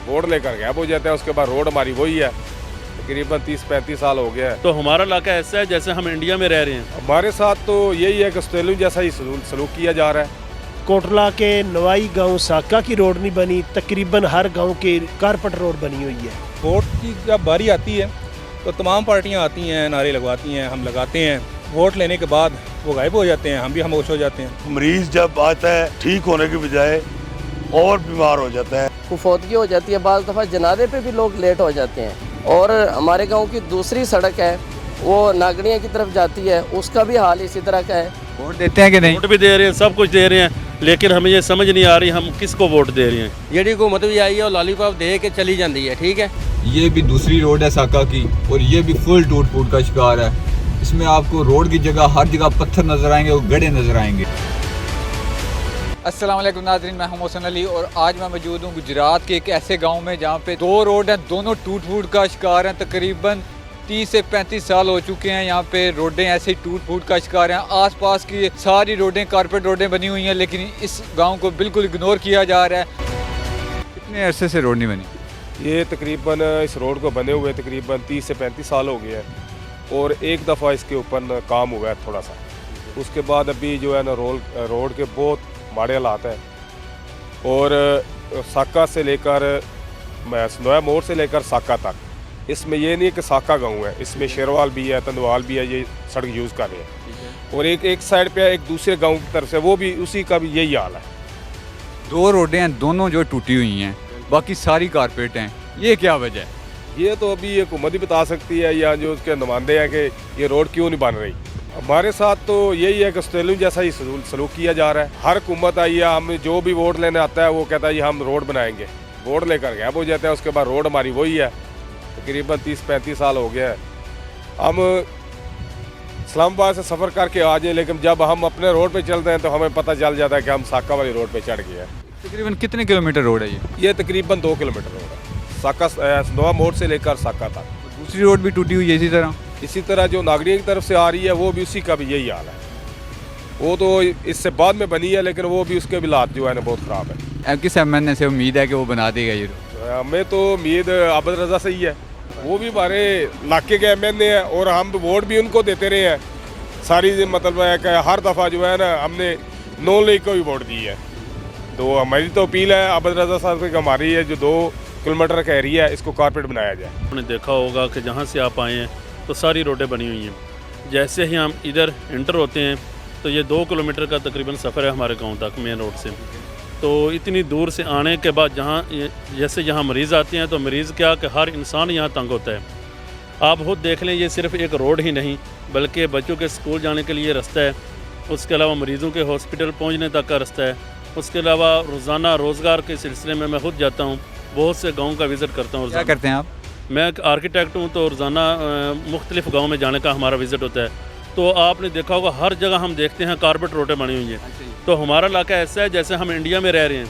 Vote लेकर गैब हो जाते हैं, उसके बाद रोड हमारी वही है। तकरीबन 30-35 साल हो गया है। तो हमारा इलाका ऐसा है जैसे हम इंडिया में रह रहे हैं। हमारे साथ तो यही है कि ऑस्ट्रेलिया जैसा ही सलूक किया जा रहा है। कोटला के नवाई गांव साका की रोड नहीं बनी, तकरीबन हर गांव की कारपेट रोड बनी हुई है। वोट की जब बारी आती है तो तमाम पार्टियां आती हैं, नारे लगवाती हैं, हम लगाते हैं। वोट लेने के बाद वो गायब हो जाते हैं, हम भी खामोश हो जाते हैं। मरीज जब आता है ठीक होने के बजाय और बीमार हो जाता है। कुफौतगी हो जाती है, बाज़ दफ़ा जनाजे पे भी लोग लेट हो जाते हैं। और हमारे गांव की दूसरी सड़क है वो नागड़िया की तरफ जाती है, उसका भी हाल इसी तरह का है। वोट देते हैं कि नहीं? वोट भी दे रहे हैं, सब कुछ दे रहे हैं, लेकिन हमें ये समझ नहीं आ रही हम किसको वोट दे रहे हैं। ਜਿਹੜੀ हुकूमत भी आई है और लॉलीपॉप दे के चली जाती है, ठीक है। ये भी दूसरी रोड है साका की और ये भी फुल टूट फूट का शिकार है। इसमें आपको रोड की जगह हर जगह पत्थर नजर आएंगे और गड्ढे नजर आएंगे। अस्सलाम वालेकुम नाज़रीन, मैं हूं मोहसिन अली और आज मैं मौजूद हूं गुजरात के एक ऐसे गांव में जहां पे दो रोड हैं, दोनों टूट फूट का शिकार हैं। तकरीबन 30 से 35 साल हो चुके हैं यहाँ पे रोडें ऐसे ही टूट फूट का शिकार हैं। आसपास की सारी रोडें कारपेट रोडें बनी हुई हैं, लेकिन इस गांव को बिल्कुल इग्नोर किया जा रहा है। कितने अरसे से रोड नहीं बनी? ये तकरीबन इस रोड को बने हुए तकरीबन 30 से 35 साल हो गए हैं और एक दफ़ा इसके ऊपर काम हुआ है थोड़ा सा। उसके बाद अभी जो है ना रोड के बहुत माड़े हालात हैं। और साका से लेकर सनोया मोड़ से लेकर साका तक, इसमें ये नहीं है कि साका गांव है, इसमें शेरवाल भी है, तंदवाल भी है, ये सड़क यूज़ कर रहे हैं। और एक साइड पे एक दूसरे गांव की तरफ से वो भी उसी का भी यही हाल है। दो रोडें हैं, दोनों जो टूटी हुई हैं, बाकी सारी कारपेट हैं। ये क्या वजह है? ये तो अभी हुकूमत ही बता सकती है या जो उसके नुमाइंदे हैं कि ये रोड क्यों नहीं बन रही। हमारे साथ तो यही है कि ऑस्ट्रेलिया जैसा ही सलूक किया जा रहा है। हर हुकूमत आई है, हम जो भी वोट लेने आता है वो कहता है ये हम रोड बनाएंगे, वोट लेकर गैब हो जाते हैं, उसके बाद रोड हमारी वही है। तकरीबन 30-35 साल हो गया है। हम इस्लामाबाद से सफ़र करके आ जाए, लेकिन जब हम अपने रोड पे चलते हैं तो हमें पता चल जाता है कि हम साका वाली रोड पे चढ़ गए हैं। तकरीबन कितने किलोमीटर रोड है ये तकरीबन 2 किलोमीटर रोड है, साका सनोया मोड़ से लेकर साका तक। दूसरी रोड भी टूटी हुई है इसी तरह जो नागरिक की तरफ से आ रही है वो भी उसी का भी यही हाल है। वो तो इससे बाद में बनी है, लेकिन वो भी उसके भी हालात जो है ना बहुत ख़राब है। किस एमएनए से उम्मीद है कि वो बना देगा ये रोड? हमें तो उम्मीद आबद रज़ा से ही है, वो भी हमारे इलाके के एमएनए हैं और हम वोट भी उनको देते रहे हैं। सारी मतलब है कि हर दफ़ा जो है ना हमने नॉन लीग को भी वोट दी है। तो हमारी तो अपील है आबद रज़ा साहब की, हमारी है जो 2 किलोमीटर का एरिया है इसको कारपेट बनाया जाए। आपने देखा होगा कि जहाँ से आप आए हैं तो सारी रोडें बनी हुई हैं। जैसे ही हम इधर इंटर होते हैं तो ये 2 किलोमीटर का तकरीबन सफ़र है हमारे गांव तक मेन रोड से। तो इतनी दूर से आने के बाद जैसे यहाँ मरीज़ आते हैं तो मरीज़ क्या कि हर इंसान यहाँ तंग होता है। आप खुद देख लें, ये सिर्फ एक रोड ही नहीं बल्कि बच्चों के स्कूल जाने के लिए रास्ता है, उसके अलावा मरीज़ों के हॉस्पिटल पहुँचने तक का रास्ता है, उसके अलावा रोज़ाना रोज़गार के सिलसिले में मैं खुद जाता हूँ, बहुत से गाँव का विज़िट करता हूँ। क्या करते हैं आप? मैं एक आर्किटेक्ट हूँ, तो रोज़ाना मुख्तलिफ़ गाँव में जाने का हमारा विज़िट होता है। तो आपने देखा होगा हर जगह हम देखते हैं कारपेट रोडें बनी हुई हैं। तो हमारा इलाका ऐसा है जैसे हम इंडिया में रह रहे हैं,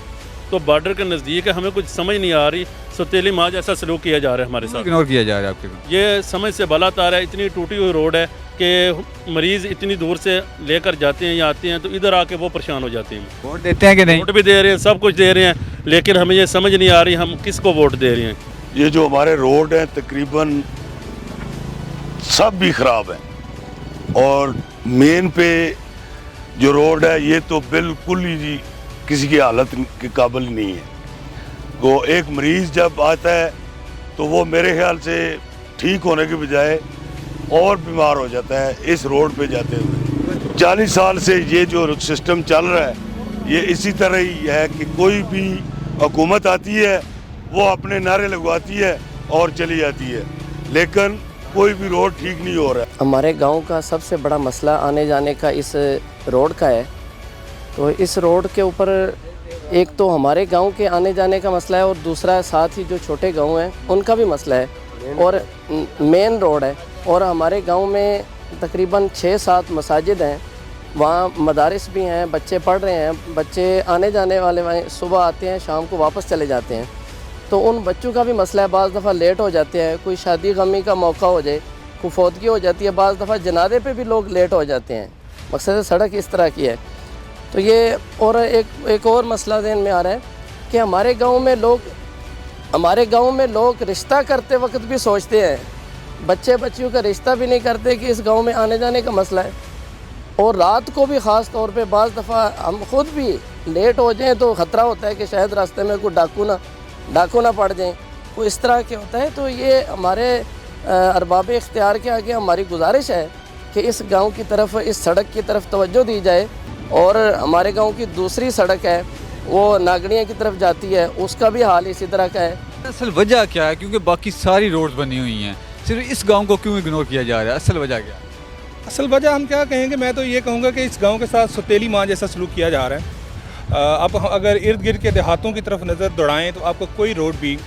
तो बॉर्डर के नज़दीक है, हमें कुछ समझ नहीं आ रही। सौतेली माँ जैसा सलूक किया जा रहा है हमारे साथ, इग्नोर किया जा रहा है आपके। ये समझ से बालातर है। इतनी टूटी हुई रोड है कि मरीज़ इतनी दूर से लेकर जाते हैं या आते हैं तो इधर आके वो परेशान हो जाते हैं। वोट देते हैं कि नहीं? वोट भी दे रहे हैं, सब कुछ दे रहे हैं, लेकिन हमें ये समझ नहीं आ रही हम किसको वोट दे रहे हैं। ये जो हमारे रोड हैं तकरीबन सब भी ख़राब हैं और मेन पे जो रोड है ये तो बिल्कुल ही किसी की हालत के काबिल नहीं है। तो एक मरीज़ जब आता है तो वो मेरे ख्याल से ठीक होने के बजाय और बीमार हो जाता है इस रोड पे जाते हुए। 40 साल से ये जो सिस्टम चल रहा है ये इसी तरह ही है कि कोई भी हुकूमत आती है वो अपने नारे लगवाती है और चली जाती है, लेकिन कोई भी रोड ठीक नहीं हो रहा है। हमारे गांव का सबसे बड़ा मसला आने जाने का इस रोड का है। तो इस रोड के ऊपर एक तो हमारे गांव के आने जाने का मसला है और दूसरा साथ ही जो छोटे गांव हैं उनका भी मसला है और मेन रोड है। और हमारे गांव में तकरीबन 6-7 मसाजिद हैं, वहाँ मदारिस भी हैं, बच्चे पढ़ रहे हैं, बच्चे आने जाने वाले वहीं सुबह आते हैं, शाम को वापस चले जाते हैं। तो उन बच्चों का भी मसला है, बाज़ दफ़ा लेट हो जाते हैं, कोई शादी गमी का मौका हो जाए, कुफौतगी हो जाती है, बाज़ दफ़ा जनाजे पे भी लोग लेट हो जाते हैं। मकसद सड़क इस तरह की है। तो ये और एक और मसला ज़हन में आ रहा है कि हमारे गांव में लोग हमारे गांव में लोग रिश्ता करते वक्त भी सोचते हैं, बच्चे बच्चियों का रिश्ता भी नहीं करते कि इस गांव में आने जाने का मसला है। और रात को भी ख़ास तौर पे बाज़ दफ़ा हम खुद भी लेट हो जाएं तो ख़तरा होता है कि शायद रास्ते में कोई डाकू ना पड़ जाएं, कोई इस तरह के होता है। तो ये हमारे अरबाब इख्तियार के आगे हमारी गुजारिश है कि इस गांव की तरफ, इस सड़क की तरफ तवज्जो दी जाए। और हमारे गांव की दूसरी सड़क है वो नागड़िया की तरफ जाती है, उसका भी हाल इसी तरह का है। असल वजह क्या है, क्योंकि बाकी सारी रोड्स बनी हुई हैं, सिर्फ इस गांव को क्यों इग्नोर किया जा रहा है? असल वजह क्या है? असल वजह हम क्या कहेंगे, मैं तो ये कहूँगा कि इस गांव के साथ सौतेली माँ जैसा सलूक किया जा रहा है। अब अगर इर्द गिर्द के देहातों की तरफ नज़र दौड़ाएं तो आपको कोई रोड भी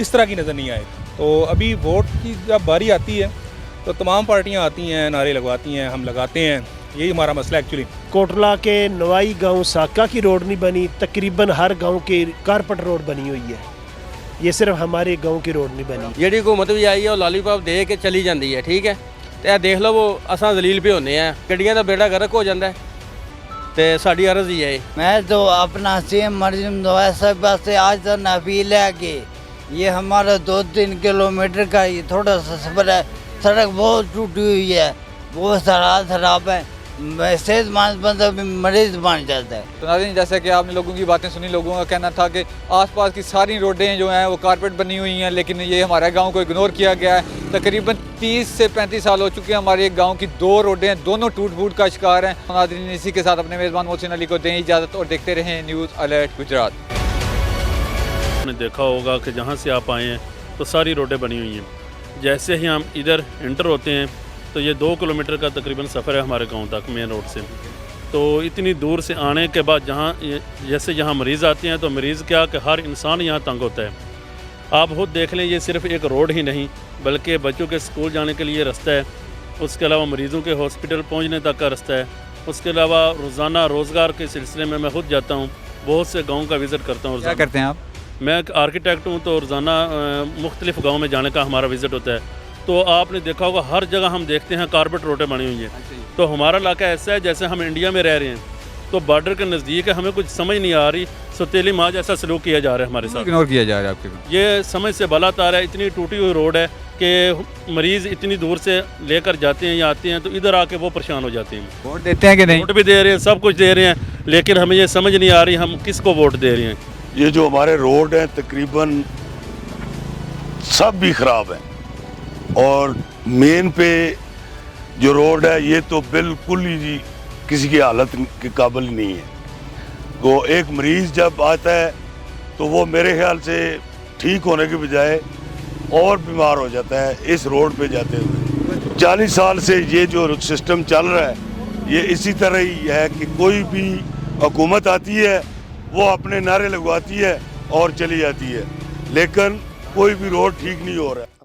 इस तरह की नज़र नहीं आएगी। तो अभी वोट की जब बारी आती है तो तमाम पार्टियाँ आती हैं, नारे लगवाती हैं, हम लगाते हैं, यही हमारा मसला एक्चुअली। कोटला के नवाई गांव साका की रोड नहीं बनी, तकरीबन हर गांव के कारपेट रोड बनी हुई है। ये सिर्फ हमारे गांव की रोड नहीं बनी। ਜਿਹੜੀ हुकूमत भी आई है वो लॉलीपॉप दे के चली जाती है, ठीक है। तो यह देख लो वो असा जलील पे होने हैं, गड्डियां का बेड़ा गर्क हो जाता है। तो साड़ी अर्ज ही है। मैं तो अपना सीएम मर्जिम दवाई साहब से आज तक अपील है कि ये हमारा 2-3 किलोमीटर का ये थोड़ा सा सफर है, सड़क बहुत टूटी हुई है, बहुत खराब है, सेहतमंद बंदा भी मरीज बन जाता है। तो नाज़रीन, जैसा कि आपने लोगों की बातें सुनी, लोगों का कहना था कि आसपास की सारी रोडें जो हैं वो कारपेट बनी हुई हैं, लेकिन ये हमारे गांव को इग्नोर किया गया है। तकरीबन 30 से 35 साल हो चुके हैं हमारे गांव की 2 रोडें, दोनों टूट फूट का शिकार हैं। नाज़रीन, इसी के साथ अपने मेज़बान मोहसिन अली को दें इजाज़त और देखते रहें न्यूज़ अलर्ट गुजरात। आपने देखा होगा कि जहाँ से आप आए हैं तो सारी रोडें बनी हुई हैं। जैसे ही हम इधर इंटर होते हैं तो ये 2 किलोमीटर का तकरीबन सफ़र है हमारे गांव तक मेन रोड से। तो इतनी दूर से आने के बाद जैसे यहाँ मरीज़ आते हैं तो मरीज़ क्या कि हर इंसान यहाँ तंग होता है। आप खुद देख लें, ये सिर्फ एक रोड ही नहीं बल्कि बच्चों के स्कूल जाने के लिए रास्ता है, उसके अलावा मरीज़ों के हॉस्पिटल पहुँचने तक का रास्ता है, उसके अलावा रोज़ाना रोज़गार के सिलसिले में मैं खुद जाता हूँ, बहुत से गाँव का विज़िट करता हूँ। क्या करते हैं आप? मैं एक आर्किटेक्ट हूँ, तो रोज़ाना मुख्तलिफ़ गाँव में जाने का हमारा विज़िट होता है। तो आपने देखा होगा हर जगह हम देखते हैं कारपेट रोडें बनी हुई हैं। तो हमारा इलाका ऐसा है जैसे हम इंडिया में रह रहे हैं, तो बॉर्डर के नज़दीक है, हमें कुछ समझ नहीं आ रही, सौतेली माँ जैसा सलूक किया जा रहा है हमारे साथ, इग्नोर किया जा रहा है आपके। ये समझ से बाला तार है। इतनी टूटी हुई रोड है कि मरीज़ इतनी दूर से लेकर जाते हैं या आते हैं तो इधर आके वो परेशान हो जाते हैं। वोट देते हैं कि नहीं? वोट भी दे रहे हैं, सब कुछ दे रहे हैं, लेकिन हमें ये समझ नहीं आ रही हम किसको वोट दे रहे हैं। ये जो हमारे रोड हैं तकरीबन सब भी ख़राब हैं, और मेन पे जो रोड है ये तो बिल्कुल ही किसी की हालत के काबिल नहीं है। तो एक मरीज़ जब आता है तो वो मेरे ख्याल से ठीक होने के बजाय और बीमार हो जाता है इस रोड पे जाते हुए। 40 साल से ये जो सिस्टम चल रहा है ये इसी तरह ही है कि कोई भी हुकूमत आती है वो अपने नारे लगवाती है और चली जाती है, लेकिन कोई भी रोड ठीक नहीं हो रहा है।